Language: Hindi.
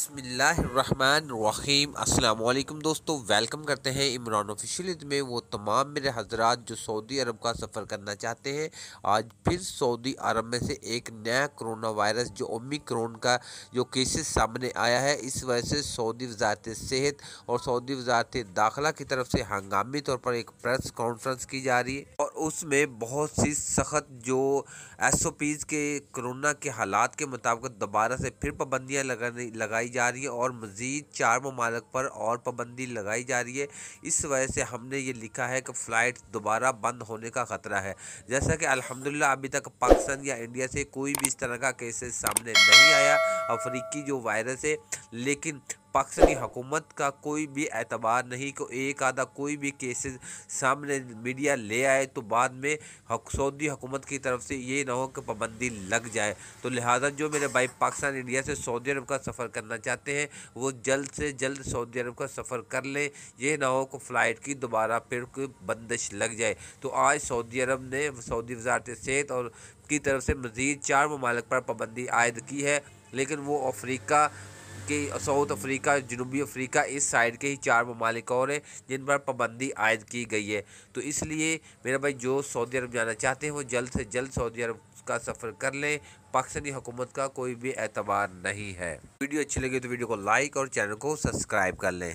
बिस्मिल्लाहिर्रहमानिर्रहीम। अस्सलाम वालेकुम दोस्तों, वेलकम करते हैं इमरान ऑफिशियल में वो तमाम मेरे हजरात जो सऊदी अरब का सफ़र करना चाहते हैं। आज फिर सऊदी अरब में से एक नया कोरोना वायरस जो ओमिक्रॉन का जो केसेस सामने आया है, इस वजह से सऊदी वजारत सेहत और सऊदी वजारत दाखिला की तरफ से हंगामी तौर पर एक प्रेस कॉन्फ्रेंस की जा रही है और उसमें बहुत सी सख्त जो SOPs के कोरोना के हालात के मुताबिक दोबारा से फिर पाबंदियाँ लगाई जा रही है और मज़ीद 4 ममालिक पर और पाबंदी लगाई जा रही है। इस वजह से हमने ये लिखा है कि फ़्लाइट दोबारा बंद होने का ख़तरा है। जैसा कि अल्हम्दुलिल्लाह अभी तक पाकिस्तान या इंडिया से कोई भी इस तरह का केसेस सामने नहीं आया अफ्रीकी जो वायरस है, लेकिन पाकिस्तानी हुकूमत का कोई भी एतबार नहीं कि एक आधा कोई भी केसेस सामने मीडिया ले आए तो बाद में सऊदी हुकूमत की तरफ से ये ना हो कि पाबंदी लग जाए। तो लिहाजा जो मेरे भाई पाकिस्तान इंडिया से सऊदी अरब का सफ़र करना चाहते हैं वो जल्द से जल्द सऊदी अरब का सफ़र कर लें। ये ना हो कि फ़्लाइट की दोबारा फिर कोई बंदिश लग जाए। तो आज सऊदी अरब ने सऊदी वजारत सेहत और की तरफ से मज़ीद 4 ममालिक पर पाबंदी आयद की है, लेकिन वो अफ्रीका कि साउथ अफ्रीका, जनूबी अफ्रीका, इस साइड के ही 4 ममालिक और हैं जिन पर पाबंदी आयद की गई है। तो इसलिए मेरा भाई जो सऊदी अरब जाना चाहते हैं वो जल्द से जल्द सऊदी अरब का सफ़र कर लें। पाकिस्तानी हुकूमत का कोई भी एतबार नहीं है। वीडियो अच्छी लगी तो वीडियो को लाइक और चैनल को सब्सक्राइब कर लें।